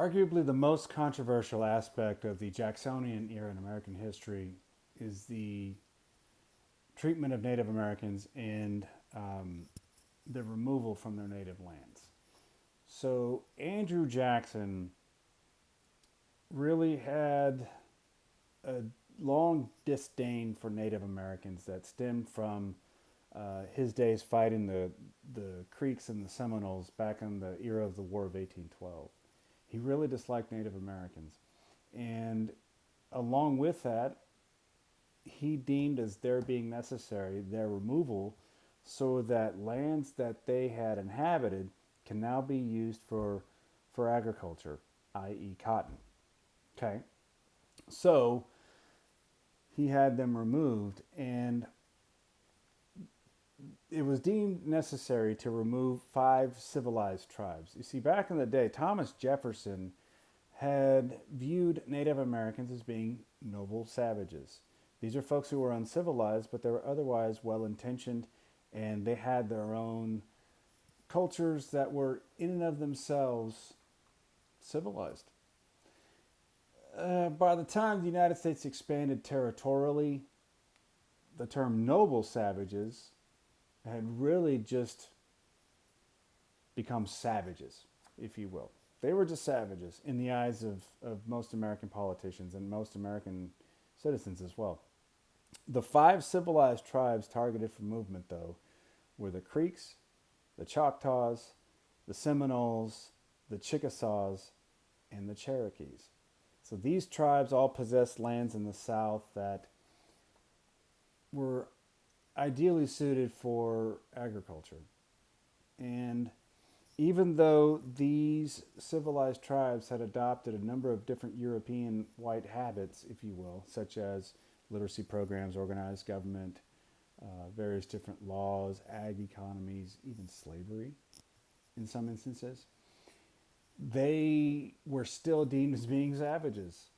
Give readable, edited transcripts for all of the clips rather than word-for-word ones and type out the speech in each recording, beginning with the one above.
Arguably, the most controversial aspect of the Jacksonian era in American history is the treatment of Native Americans and the removal from their native lands. So, Andrew Jackson really had a long disdain for Native Americans that stemmed from his days fighting the Creeks and the Seminoles back in the era of the War of 1812. He really disliked Native Americans. And along with that, he deemed as their being necessary their removal so that lands that they had inhabited can now be used for agriculture, i.e., cotton. Okay, so he had them removed, and it was deemed necessary to remove five civilized tribes. You see, back in the day, Thomas Jefferson had viewed Native Americans as being noble savages. These are folks who were uncivilized, but they were otherwise well intentioned, and they had their own cultures that were, in and of themselves, civilized. By the time the United States expanded territorially, the term noble savages had really just become savages, if you will. They were just savages in the eyes of most American politicians and most American citizens as well. The five civilized tribes targeted for movement, though, were the Creeks, the Choctaws, the Seminoles, the Chickasaws, and the Cherokees. So these tribes all possessed lands in the South that were ideally suited for agriculture. And even though these civilized tribes had adopted a number of different European white habits, if you will, such as literacy programs, organized government, various different laws, ag economies, even slavery in some instances, they were still deemed as being savages.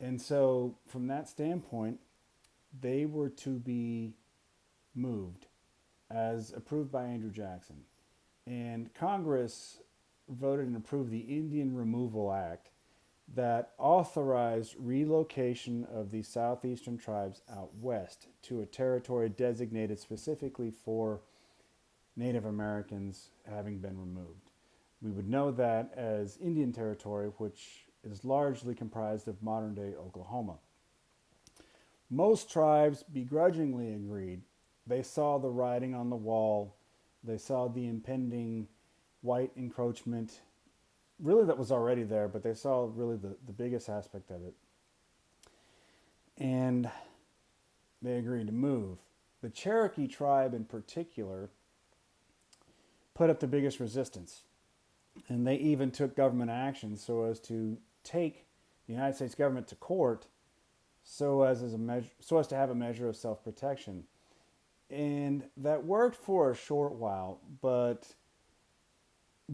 And so, from that standpoint, they were to be moved as approved by Andrew Jackson. And Congress voted and approved the Indian Removal Act that authorized relocation of the southeastern tribes out west to a territory designated specifically for Native Americans having been removed. We would know that as Indian Territory, which is largely comprised of modern day Oklahoma. Most tribes begrudgingly agreed. They saw the writing on the wall, they saw the impending white encroachment, really that was already there, but they saw really the biggest aspect of it. And they agreed to move. The Cherokee tribe in particular put up the biggest resistance. And they even took government action so as to take the United States government to court so as to have a measure of self-protection. And that worked for a short while, but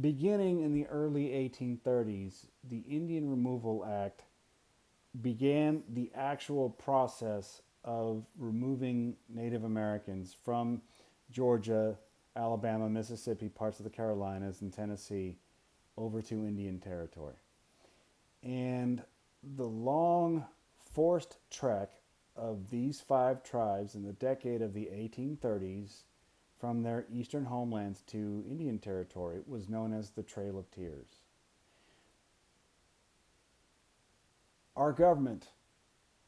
beginning in the early 1830s, the Indian Removal Act began the actual process of removing Native Americans from Georgia, Alabama, Mississippi, parts of the Carolinas, and Tennessee over to Indian Territory. And the long forced trek of these five tribes in the decade of the 1830s from their eastern homelands to Indian Territory was known as the Trail of Tears. Our government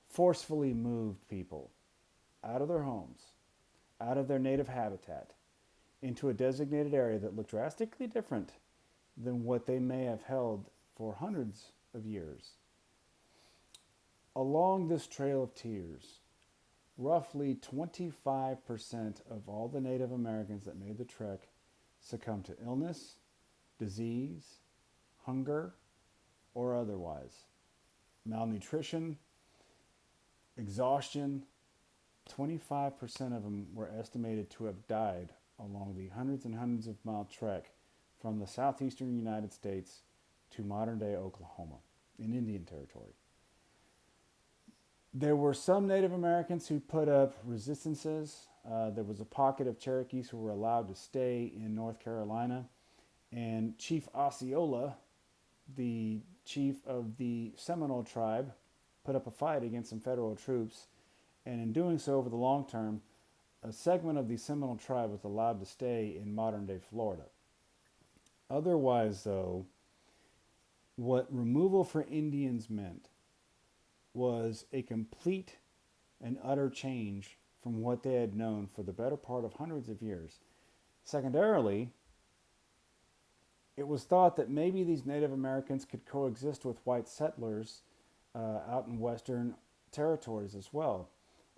forcefully moved people out of their homes, out of their native habitat, into a designated area that looked drastically different than what they may have held for hundreds of years. Along this Trail of Tears, roughly 25% of all the Native Americans that made the trek succumbed to illness, disease, hunger, or otherwise. Malnutrition, exhaustion. 25% of them were estimated to have died along the hundreds and hundreds of mile trek from the southeastern United States to modern day Oklahoma in Indian Territory. There were some Native Americans who put up resistances. There was a pocket of Cherokees who were allowed to stay in North Carolina. And Chief Osceola the chief of the Seminole tribe put up a fight against some federal troops, and in doing so, over the long term, a segment of the Seminole tribe was allowed to stay in modern day Florida. Otherwise, though, what removal for Indians meant was a complete and utter change from what they had known for the better part of hundreds of years. Secondarily, it was thought that maybe these Native Americans could coexist with white settlers out in Western territories as well.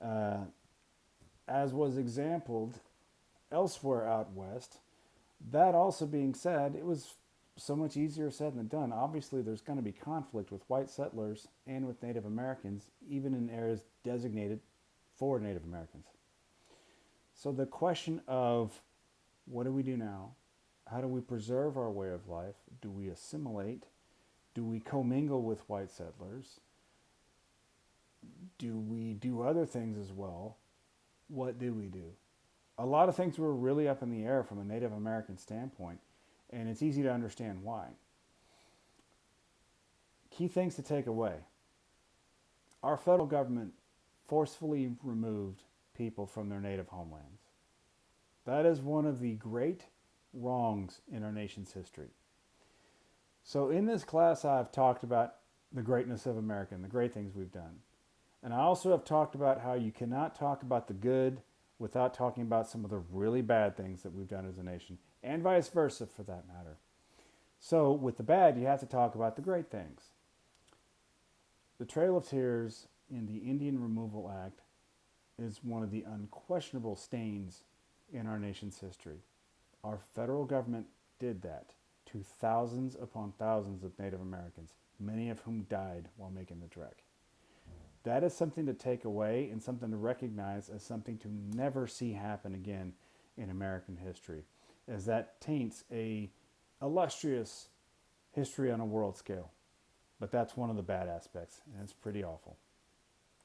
Uh, as was exampled elsewhere out west. That also being said, it was so much easier said than done. Obviously, there's going to be conflict with white settlers and with Native Americans, even in areas designated for Native Americans. So the question of what do we do now? How do we preserve our way of life? Do we assimilate? Do we commingle with white settlers? Do we do other things as well? What do we do? A lot of things were really up in the air from a Native American standpoint, and it's easy to understand why. Key things to take away. Our federal government forcefully removed people from their native homelands. That is one of the great wrongs in our nation's history. So in this class, I've talked about the greatness of America and the great things we've done. And I also have talked about how you cannot talk about the good without talking about some of the really bad things that we've done as a nation, and vice versa for that matter. So with the bad, you have to talk about the great things. The Trail of Tears in the Indian Removal Act is one of the unquestionable stains in our nation's history. Our federal government did that to thousands upon thousands of Native Americans, many of whom died while making the trek. That is something to take away and something to recognize as something to never see happen again in American history, as that taints a illustrious history on a world scale. But that's one of the bad aspects, and it's pretty awful.